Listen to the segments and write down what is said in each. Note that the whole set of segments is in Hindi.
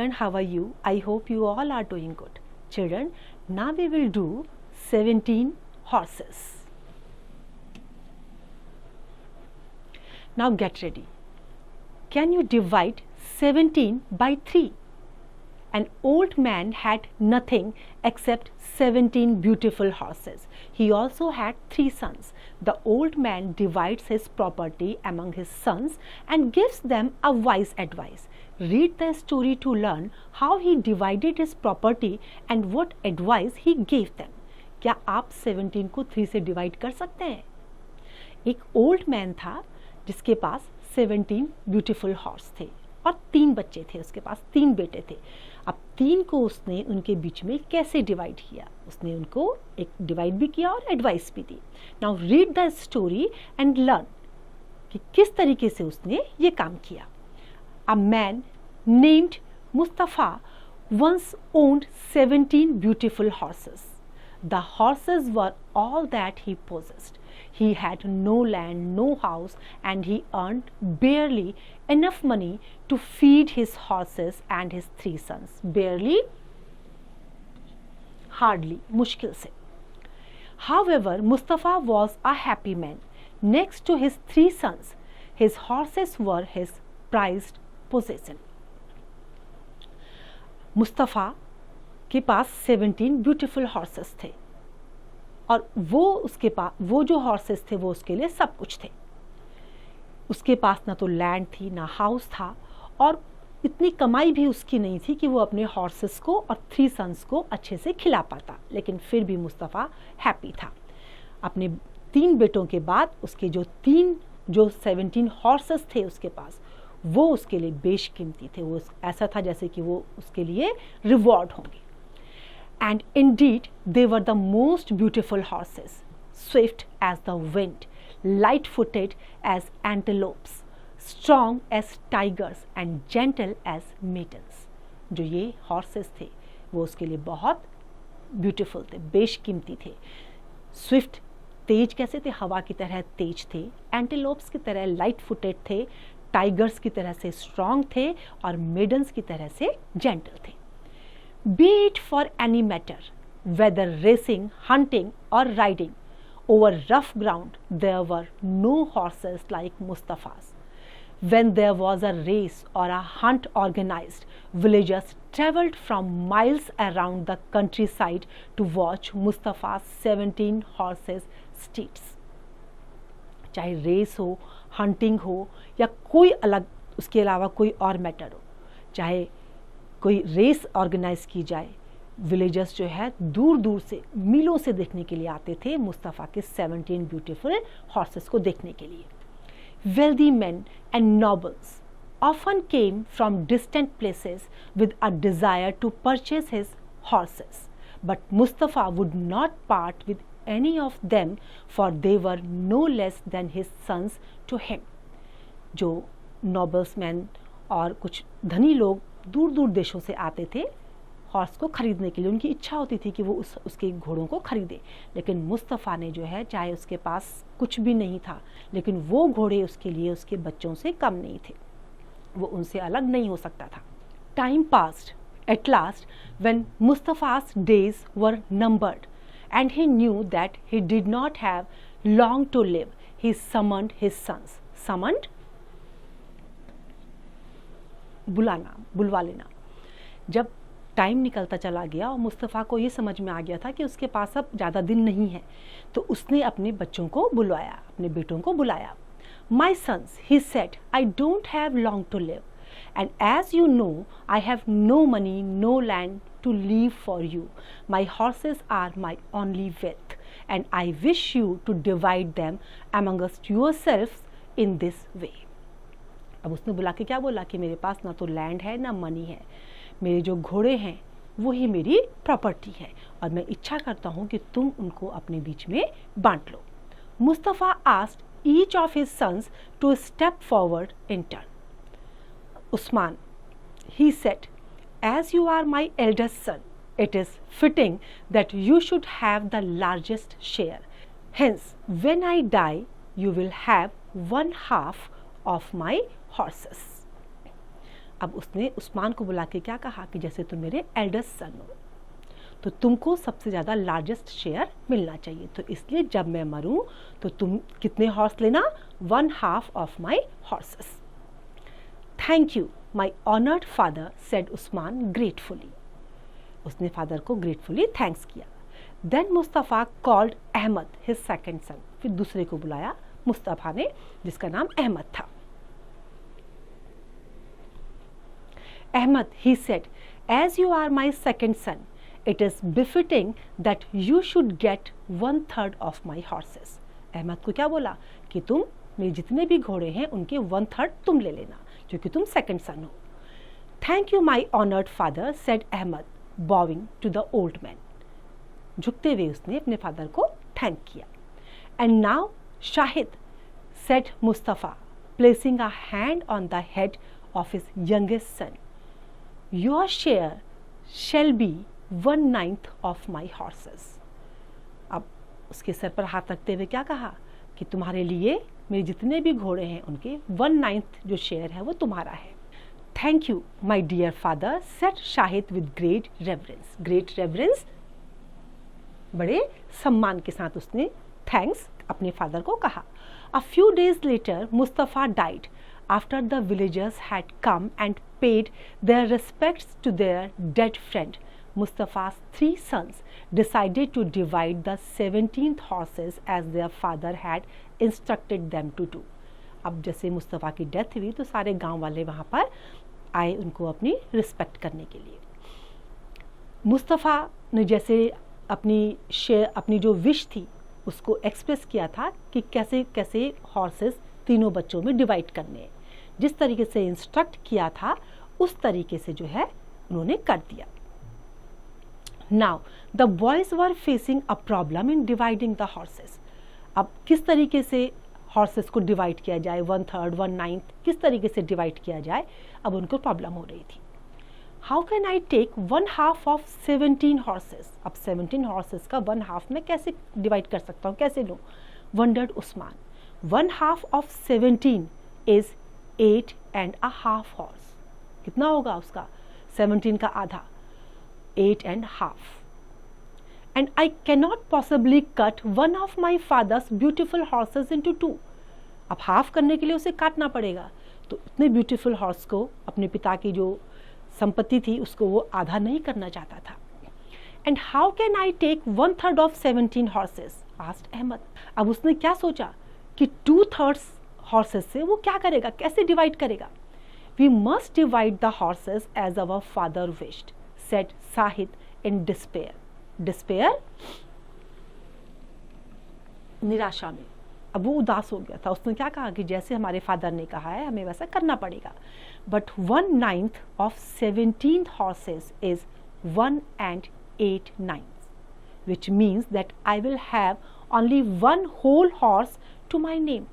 children, how are you? I hope you all are doing good. Children, now we will do 17 horses. Now get ready. Can you divide 17 by 3? An old man had nothing except 17 beautiful horses. He also had 3 sons. The old man divides his property among his sons and gives them a wise advice. Read the story to learn how he divided his property and what advice he gave them. क्या आप 17 को 3 से डिवाइड कर सकते हैं? एक ओल्ड मैन था जिसके पास 17 ब्यूटीफुल हॉर्स थे और 3 बच्चे थे, उसके पास 3 बेटे थे. अब 3 को उसने उनके बीच में कैसे डिवाइड किया? उसने उनको एक डिवाइड भी किया और एडवाइस भी दी. Now read the story and learn कि किस तरीके से उसने ये काम किया. A man named Mustafa once owned 17 beautiful horses. The horses were all that he possessed. He had no land, no house, and he earned barely enough money to feed his horses and his 3 sons. Barely, hardly, मुश्किल से. However, Mustafa was a happy man. Next to his 3 sons, his horses were his prized possession. Mustafa के पास 17 ब्यूटीफुल हॉर्सेस थे और वो जो हॉर्सेस थे वो उसके लिए सब कुछ थे. उसके पास ना तो लैंड थी, ना हाउस था और इतनी कमाई भी उसकी नहीं थी कि वो अपने हॉर्सेस को और 3 सन्स को अच्छे से खिला पाता. लेकिन फिर भी मुस्तफ़ा हैप्पी था. अपने 3 बेटों के बाद उसके जो 17 हॉर्सेस थे उसके पास, वो उसके लिए बेशकीमती थे. वो ऐसा था जैसे कि वो उसके लिए रिवॉर्ड होंगे. And indeed they were the most beautiful horses, swift as the wind, light footed as antelopes, strong as tigers and gentle as maidens. जो ये हॉर्सेस थे वो उसके लिए बहुत ब्यूटिफुल थे, बेशकीमती थे. स्विफ्ट तेज कैसे थे? हवा की तरह तेज थे. एंटेलोप्स की तरह लाइट फुटेड थे, टाइगर्स की तरह से स्ट्रॉन्ग थे और मेडन्स की तरह से जेंटल थे. Be it for any matter, whether racing, hunting और riding over rough ground, there were no horses like Mustafa's. When there was a race or a hunt organized, villagers traveled from miles around the countryside to watch Mustafa's 17 horses steeds. चाहे रेस हो, हंटिंग हो या कोई अलग उसके अलावा कोई और मैटर हो, चाहे कोई रेस ऑर्गेनाइज की जाए, विलेजर्स जो है दूर दूर से, मीलों से देखने के लिए आते थे मुस्तफ़ा के 17 ब्यूटीफुल हॉर्सेस को देखने के लिए. Wealthy men and nobles often came from distant places with a desire to purchase his horses, but Mustafa would not part with any of them, for they were no less than his sons to him. जो nobles men और कुछ धनी लोग दूर दूर देशों से आते थे हॉर्स को खरीदने के लिए. उनकी इच्छा होती थी कि वो उसके घोड़ों को खरीदे, लेकिन मुस्तफ़ा ने जो है, चाहे उसके पास कुछ भी नहीं था, लेकिन वो घोड़े उसके लिए उसके बच्चों से कम नहीं थे. वो उनसे अलग नहीं हो सकता था. Time passed. At last when Mustafa's days were numbered and he knew that he did not have long to live, he summoned his sons. Summoned, बुलाना, बुलवा लेना. जब टाइम निकलता चला गया और मुस्तफ़ा को ये समझ में आ गया था कि उसके पास अब ज़्यादा दिन नहीं है, तो उसने अपने बच्चों को बुलाया, अपने बेटों को बुलाया. My sons, he said, I don't have long to live, and as you know, I have no money, no land to leave for you. My horses are my only wealth, and I wish you to divide them amongst yourselves in this way. अब उसने बुला के क्या बोला कि मेरे पास ना तो लैंड है ना मनी है, मेरे जो घोड़े हैं वो ही मेरी प्रॉपर्टी है और मैं इच्छा करता हूँ कि तुम उनको अपने बीच में बांट लो. Mustafa asked each of his sons to step forward in turn. Usman, he said, as you are my eldest son, it is fitting that you should have the largest share. Hence, when I die, you will have 1/2 of my horses. अब उसने उस्मान को बुला के क्या कहा कि जैसे तुम मेरे एल्डेस्ट सन हो तो तुमको सबसे ज़्यादा लार्जेस्ट शेयर मिलना चाहिए, तो इसलिए जब मैं मरूं तो तुम कितने हॉर्स लेना, 1/2 of my horses. Thank you my honoured father, said Usman gratefully. उसने फादर को ग्रेटफुली थैंक्स किया। Then Mustafa called Ahmed his second son, फिर दूसरे को बुलाया मुस्तफ़ा ने जिसका नाम अहमद था। Ahmad, he said, as you are my second son, it is befitting that you should get 1/3 of my horses. Ahmad को क्या बोला कि तुम मेरे जितने भी घोड़े हैं उनके 1/3 तुम ले लेना क्योंकि तुम सेकंड सन हो। Thank you my honoured father, said Ahmed, bowing to the old man. झुकते हुए उसने अपने फादर को थैंक किया। And now Shahid, said Mustafa, placing a hand on the head of his youngest son, your share shall be 1/9 of my horses. अब उसके सर पर हाथ रखते हुए क्या कहा कि तुम्हारे लिए मेरे जितने भी घोड़े हैं उनके 1/9 जो शेयर है वो तुम्हारा है। Thank you my dear father, said Shahid with great reverence. Great reverence, बड़े सम्मान के साथ उसने थैंक्स अपने फादर को कहा। A few days later Mustafa died after the villagers had come and paid their respects to their dead friend. Mustapha's 3 sons decided to divide the 17th horses as their father had instructed them to do. अब जैसे मुस्तफ़ा की डेथ हुई तो सारे गांव वाले वहाँ पर आए उनको अपनी रिस्पेक्ट करने के लिए। मुस्तफ़ा ने जैसे अपनी जो विश थी उसको एक्सप्रेस किया था कि कैसे कैसे हॉर्सेस तीनों बच्चों में डिवाइड करने हैं, जिस तरीके से इंस्ट्रक्ट किया था उस तरीके से जो है उन्होंने कर दिया। Now the boys were facing a problem in dividing the horses. अब किस तरीके से हॉर्सेस को डिवाइड किया जाए, 1/3 1/9 किस तरीके से डिवाइड किया जाए, अब उनको प्रॉब्लम हो रही थी। How can I take 1/2 of 17 horses. अब 17 हॉर्सेस का 1/2 में कैसे डिवाइड कर सकता हूँ, कैसे लूँ, wondered Usman. 1/2 of 17 is 8.5 horse. कितना होगा उसका, 17 का आधा, 8.5। And I cannot possibly cut one of my father's beautiful horses into 2। अब हाफ करने के लिए उसे काटना पड़ेगा, तो इतने ब्यूटीफुल हॉर्स को, अपने पिता की जो संपत्ति थी उसको वो आधा नहीं करना चाहता था। And how can I take 1/3 of 17 horses, asked Ahmed. अब उसने क्या सोचा कि 2/3 हॉर्सेस से वो क्या करेगा, कैसे डिवाइड करेगा। We must divide the horses as our father wished, said Shahid in despair. Despair, निराशा में। अब वो उदास हो गया था, उसने क्या कहा कि जैसे हमारे फादर ने कहा है हमें वैसा करना पड़ेगा। But 1/9 of 17 horses is 1 8/9, which means that I will have only 1 whole horse to my name.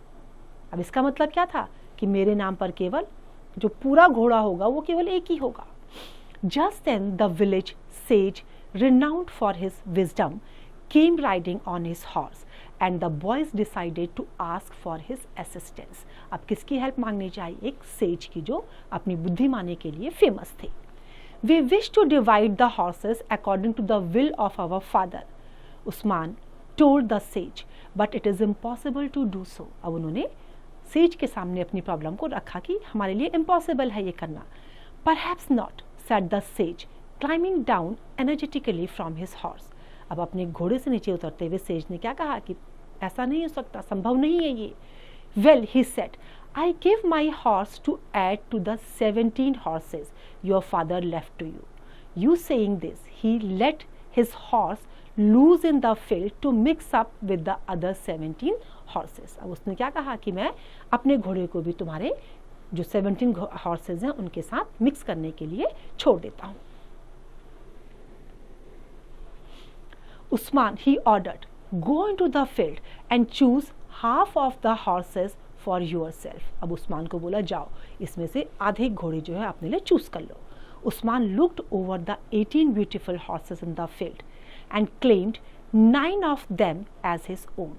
अब इसका मतलब क्या था कि मेरे नाम पर केवल जो पूरा घोड़ा होगा वो केवल एक ही होगा। Just then the village sage, renowned for his wisdom, came riding on his horse and the boys decided to ask for his assistance. अब किसकी हेल्प मांगनी चाहिए, एक सेज की जो अपनी बुद्धिमानी के लिए फेमस थे। We wish to divide the horses according to the will of our father, Usman told the sage, but it is impossible to do so. अब उन्होंने सेज के सामने अपनी प्रॉब्लम को रखा कि हमारे लिए इम्पॉसिबल है ये करना। Perhaps not, said the sage, climbing down energetically from his horse. अब अपने घोड़े से नीचे उतरते हुए सेज ने क्या कहा कि ऐसा नहीं हो सकता, संभव नहीं है ये। Well, he said, I give my horse to add to the 17 horses your father left to you. You saying this, he let his horse loose in the field to mix up with the other 17 horses. अब उसने क्या कहा कि मैं अपने घोड़े को भी तुम्हारे जो 17 हॉर्सेज हैं उनके साथ मिक्स करने के लिए छोड़ देता हूँ। Usman, he ordered, go into the field and choose half of the horses for yourself. अब उस्मान को बोला जाओ इसमें से आधे घोड़े जो है अपने लिए चूज कर लो। Usman looked over the 18 beautiful horses in the field and claimed 9 of them as his own.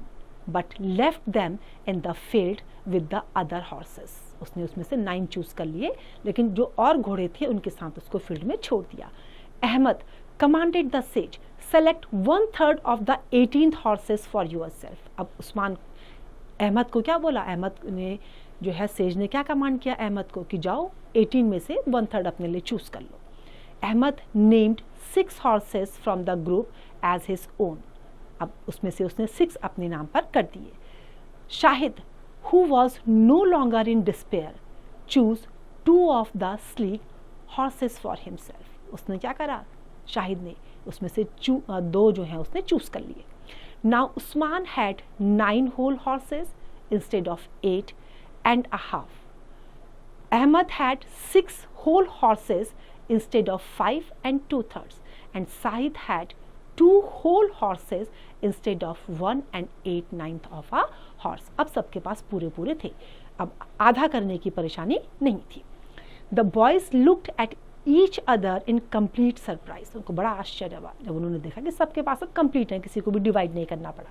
But left them in the field with the other horses. उसने उसमें से 9 चूज कर लिए, लेकिन जो और घोड़े थे उनके साथ उसको फील्ड में छोड़ दिया। Ahmed commanded the sage select 1/3 of the 18 horses for yourself. अब उस्मान अहमद को क्या बोला, अहमद ने जो है सेज ने क्या कमांड किया अहमद को कि जाओ 18 में से 1/3 अपने लिए चूज कर लो। Ahmed named 6 horses from the group as his own. अब उसमें से उसने 6 अपने नाम पर कर दिए। Shahid who was no longer in despair choose 2 of the sleek horses for himself। उसने क्या करा, शाहिद ने उसमें से 2 जो हैं उसने चूज कर लिए। Now Usman had 9 whole horses instead of 8.5. Ahmad had 6 whole horses instead of 5 2/3, and Sahid had 2 whole horses instead of 1 8/9 of a horse। अब सबके पास पूरे पूरे थे, अब आधा करने की परेशानी नहीं थी। The boys looked at each other in complete surprise। उनको बड़ा आश्चर्य हुआ जब उन्होंने देखा कि सबके पास अब कंप्लीट है, किसी को भी डिवाइड नहीं करना पड़ा।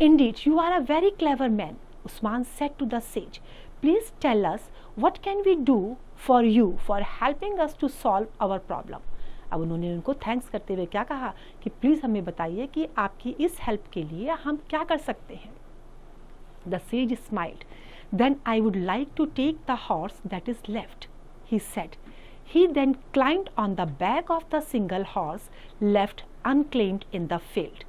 Indeed, you are a very clever man, Usman said to the sage. Please tell us what can we do for you for helping us to solve our problem। अब उन्होंने उनको थैंक्स करते हुए क्या कहा कि प्लीज़ हमें बताइए कि आपकी इस हेल्प के लिए हम क्या कर सकते हैं। The sage smiled, then I would like to take the horse that is left, he said. He then climbed on the back of the single horse left unclaimed in the field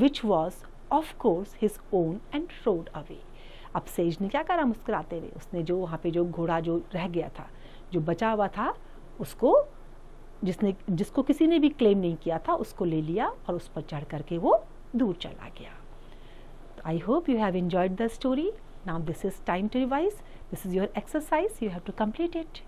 which was of course his own and rode away. अब सेज ने क्या करा, मुस्कुराते हुए उसने जो वहाँ पे जो घोड़ा जो रह गया था, जो बचा हुआ था, उसको जिसको किसी ने भी क्लेम नहीं किया था उसको ले लिया और उस पर चढ़ करके वो दूर चला गया। I hope you have enjoyed the story. Now this is time to revise. This is your exercise, you have to complete it.